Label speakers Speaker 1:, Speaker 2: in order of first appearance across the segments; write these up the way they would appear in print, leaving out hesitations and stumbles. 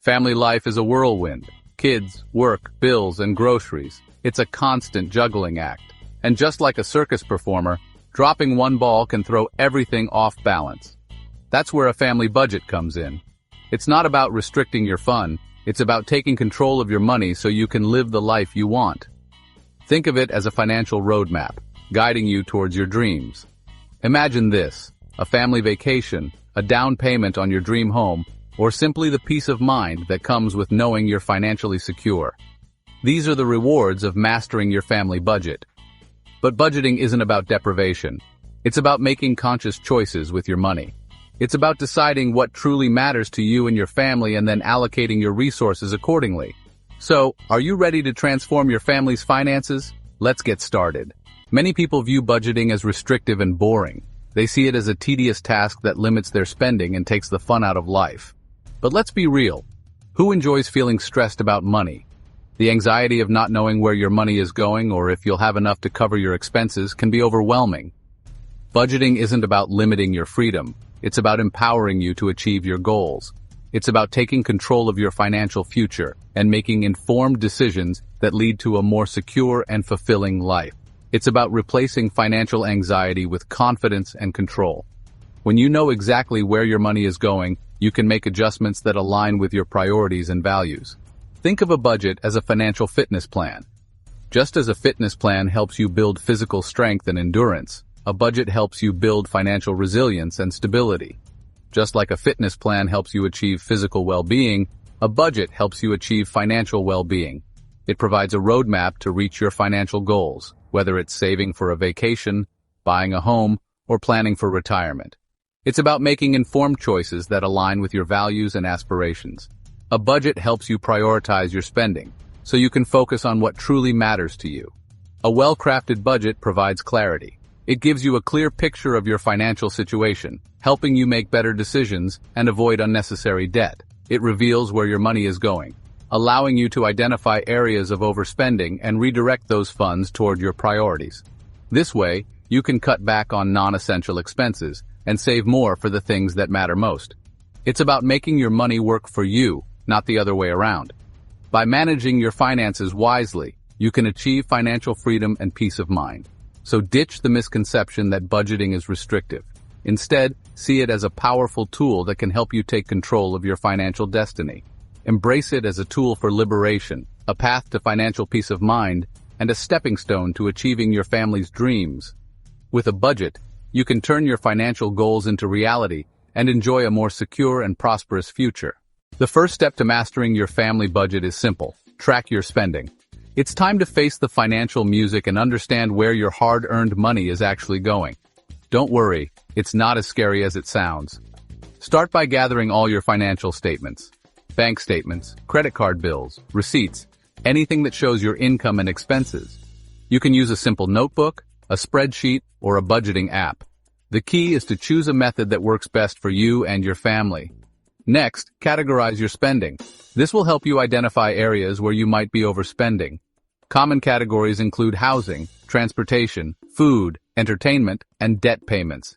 Speaker 1: Family life is a whirlwind. Kids, work, bills, and groceries. It's a constant juggling act. And just like a circus performer, dropping one ball can throw everything off balance. That's where a family budget comes in. It's not about restricting your fun, it's about taking control of your money so you can live the life you want. Think of it as a financial roadmap, guiding you towards your dreams. Imagine this: a family vacation, a down payment on your dream home, or simply the peace of mind that comes with knowing you're financially secure. These are the rewards of mastering your family budget. But budgeting isn't about deprivation. It's about making conscious choices with your money. It's about deciding what truly matters to you and your family and then allocating your resources accordingly. So, are you ready to transform your family's finances? Let's get started. Many people view budgeting as restrictive and boring. They see it as a tedious task that limits their spending and takes the fun out of life. But let's be real. Who enjoys feeling stressed about money? The anxiety of not knowing where your money is going or if you'll have enough to cover your expenses can be overwhelming. Budgeting isn't about limiting your freedom. It's about empowering you to achieve your goals. It's about taking control of your financial future and making informed decisions that lead to a more secure and fulfilling life. It's about replacing financial anxiety with confidence and control. When you know exactly where your money is going, you can make adjustments that align with your priorities and values. Think of a budget as a financial fitness plan. Just as a fitness plan helps you build physical strength and endurance, a budget helps you build financial resilience and stability. Just like a fitness plan helps you achieve physical well-being, a budget helps you achieve financial well-being. It provides a roadmap to reach your financial goals, whether it's saving for a vacation, buying a home, or planning for retirement. It's about making informed choices that align with your values and aspirations. A budget helps you prioritize your spending, so you can focus on what truly matters to you. A well-crafted budget provides clarity. It gives you a clear picture of your financial situation, helping you make better decisions and avoid unnecessary debt. It reveals where your money is going, allowing you to identify areas of overspending and redirect those funds toward your priorities. This way, you can cut back on non-essential expenses and save more for the things that matter most. It's about making your money work for you, not the other way around. By managing your finances wisely, you can achieve financial freedom and peace of mind. So ditch the misconception that budgeting is restrictive. Instead, see it as a powerful tool that can help you take control of your financial destiny. Embrace it as a tool for liberation, a path to financial peace of mind, and a stepping stone to achieving your family's dreams. With a budget, you can turn your financial goals into reality and enjoy a more secure and prosperous future. The first step to mastering your family budget is simple: track your spending. It's time to face the financial music and understand where your hard-earned money is actually going. Don't worry, it's not as scary as it sounds. Start by gathering all your financial statements. Bank statements, credit card bills, receipts, anything that shows your income and expenses. You can use a simple notebook, a spreadsheet, or a budgeting app. The key is to choose a method that works best for you and your family. Next, categorize your spending. This will help you identify areas where you might be overspending. Common categories include housing, transportation, food, entertainment, and debt payments.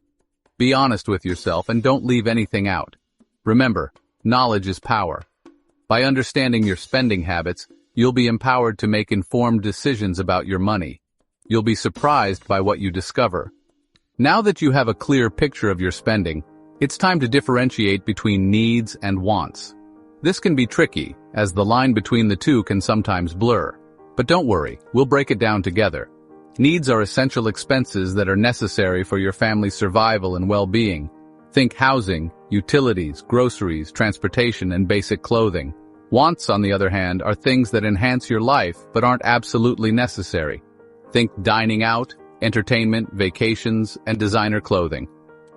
Speaker 1: Be honest with yourself and don't leave anything out. Remember, knowledge is power. By understanding your spending habits, you'll be empowered to make informed decisions about your money. You'll be surprised by what you discover. Now that you have a clear picture of your spending, it's time to differentiate between needs and wants. This can be tricky, as the line between the two can sometimes blur. But don't worry, we'll break it down together. Needs are essential expenses that are necessary for your family's survival and well-being. Think housing, utilities, groceries, transportation, and basic clothing. Wants, on the other hand, are things that enhance your life but aren't absolutely necessary. Think dining out, entertainment, vacations, and designer clothing.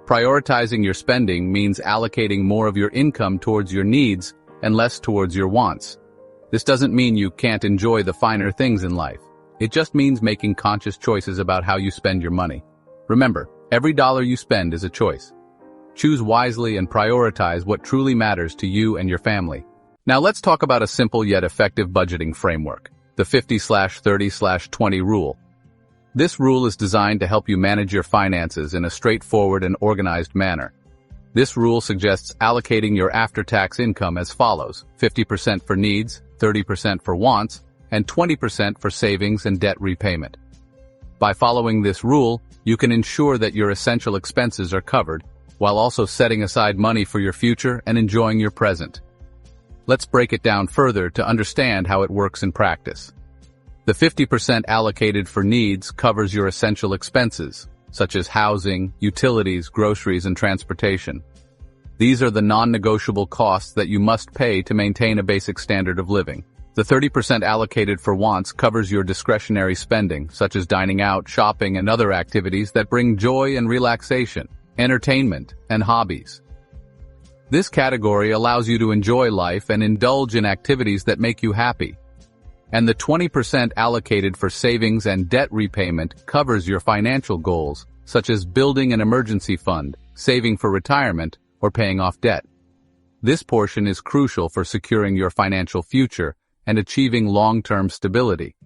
Speaker 1: Prioritizing your spending means allocating more of your income towards your needs and less towards your wants. This doesn't mean you can't enjoy the finer things in life. It just means making conscious choices about how you spend your money. Remember, every dollar you spend is a choice. Choose wisely and prioritize what truly matters to you and your family. Now let's talk about a simple yet effective budgeting framework, the 50/30/20 rule. This rule is designed to help you manage your finances in a straightforward and organized manner. This rule suggests allocating your after-tax income as follows: 50% for needs, 30% for wants, and 20% for savings and debt repayment. By following this rule, you can ensure that your essential expenses are covered, while also setting aside money for your future and enjoying your present. Let's break it down further to understand how it works in practice. The 50% allocated for needs covers your essential expenses, such as housing, utilities, groceries, and transportation. These are the non-negotiable costs that you must pay to maintain a basic standard of living. The 30% allocated for wants covers your discretionary spending, such as dining out, shopping, and other activities that bring joy and relaxation, entertainment, and hobbies. This category allows you to enjoy life and indulge in activities that make you happy. And the 20% allocated for savings and debt repayment covers your financial goals, such as building an emergency fund, saving for retirement, or paying off debt. This portion is crucial for securing your financial future and achieving long-term stability.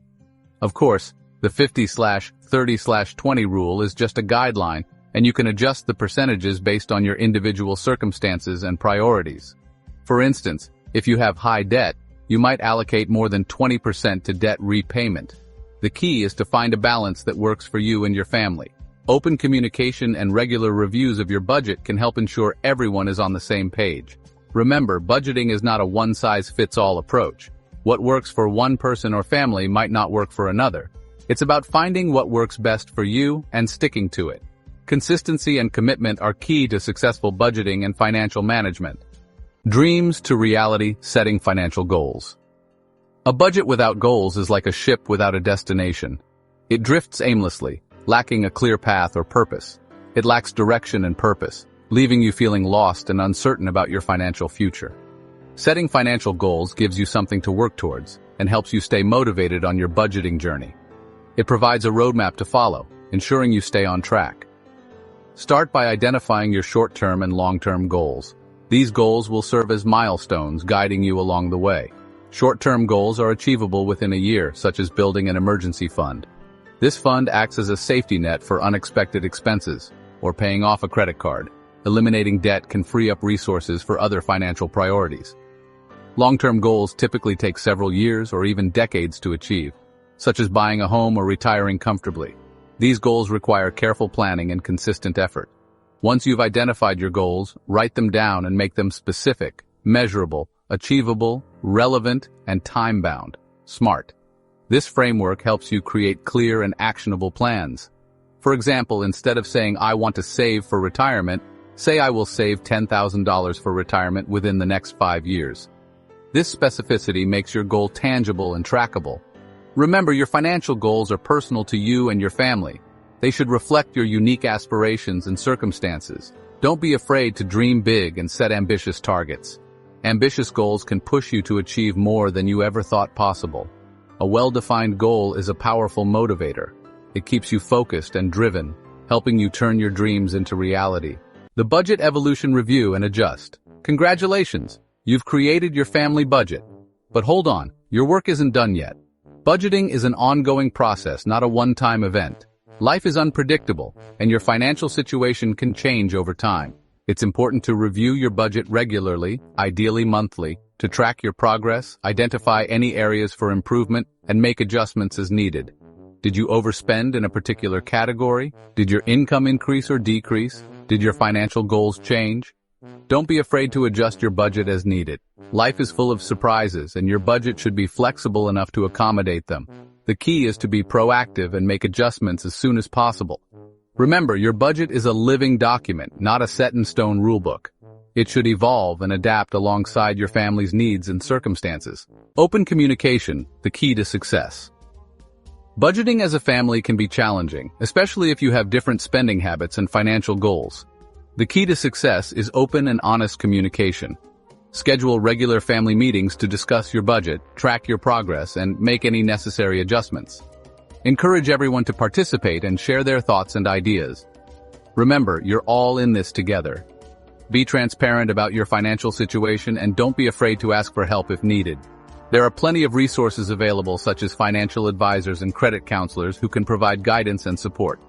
Speaker 1: Of course, the 50/30/20 rule is just a guideline, and you can adjust the percentages based on your individual circumstances and priorities. For instance, if you have high debt, you might allocate more than 20% to debt repayment. The key is to find a balance that works for you and your family. Open communication and regular reviews of your budget can help ensure everyone is on the same page. Remember, budgeting is not a one-size-fits-all approach. What works for one person or family might not work for another. It's about finding what works best for you and sticking to it. Consistency and commitment are key to successful budgeting and financial management. Dreams to reality, setting financial goals. A budget without goals is like a ship without a destination. It drifts aimlessly, lacking a clear path or purpose. It lacks direction and purpose, leaving you feeling lost and uncertain about your financial future. Setting financial goals gives you something to work towards and helps you stay motivated on your budgeting journey. It provides a roadmap to follow, ensuring you stay on track. Start by identifying your short-term and long-term goals. These goals will serve as milestones guiding you along the way. Short-term goals are achievable within a year, such as building an emergency fund. This fund acts as a safety net for unexpected expenses or paying off a credit card. Eliminating debt can free up resources for other financial priorities. Long-term goals typically take several years or even decades to achieve, such as buying a home or retiring comfortably. These goals require careful planning and consistent effort. Once you've identified your goals, write them down and make them specific, measurable, achievable, relevant, and time-bound. SMART. This framework helps you create clear and actionable plans. For example, instead of saying, "I want to save for retirement," say, "I will save $10,000 for retirement within the next 5 years." This specificity makes your goal tangible and trackable. Remember, your financial goals are personal to you and your family. They should reflect your unique aspirations and circumstances. Don't be afraid to dream big and set ambitious targets. Ambitious goals can push you to achieve more than you ever thought possible. A well-defined goal is a powerful motivator. It keeps you focused and driven, helping you turn your dreams into reality. The Budget Evolution Review and Adjust. Congratulations! You've created your family budget. But hold on, your work isn't done yet. Budgeting is an ongoing process, not a one-time event. Life is unpredictable, and your financial situation can change over time. It's important to review your budget regularly, ideally monthly, to track your progress, identify any areas for improvement, and make adjustments as needed. Did you overspend in a particular category? Did your income increase or decrease? Did your financial goals change? Don't be afraid to adjust your budget as needed. Life is full of surprises, and your budget should be flexible enough to accommodate them. The key is to be proactive and make adjustments as soon as possible. Remember, your budget is a living document, not a set-in-stone rulebook. It should evolve and adapt alongside your family's needs and circumstances. Open communication, the key to success. Budgeting as a family can be challenging, especially if you have different spending habits and financial goals. The key to success is open and honest communication. Schedule regular family meetings to discuss your budget, track your progress, and make any necessary adjustments. Encourage everyone to participate and share their thoughts and ideas. Remember, you're all in this together. Be transparent about your financial situation and don't be afraid to ask for help if needed. There are plenty of resources available, such as financial advisors and credit counselors who can provide guidance and support.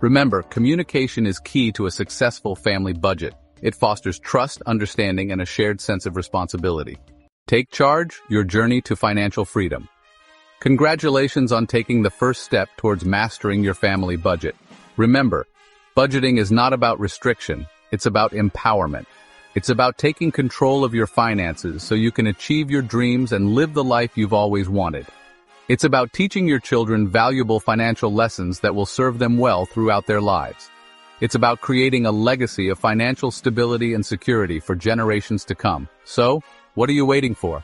Speaker 1: Remember, communication is key to a successful family budget. It fosters trust, understanding, and a shared sense of responsibility. Take charge, your journey to financial freedom. Congratulations on taking the first step towards mastering your family budget. Remember, budgeting is not about restriction, it's about empowerment. It's about taking control of your finances so you can achieve your dreams and live the life you've always wanted. It's about teaching your children valuable financial lessons that will serve them well throughout their lives. It's about creating a legacy of financial stability and security for generations to come. So, what are you waiting for?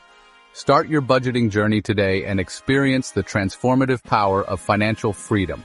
Speaker 1: Start your budgeting journey today and experience the transformative power of financial freedom.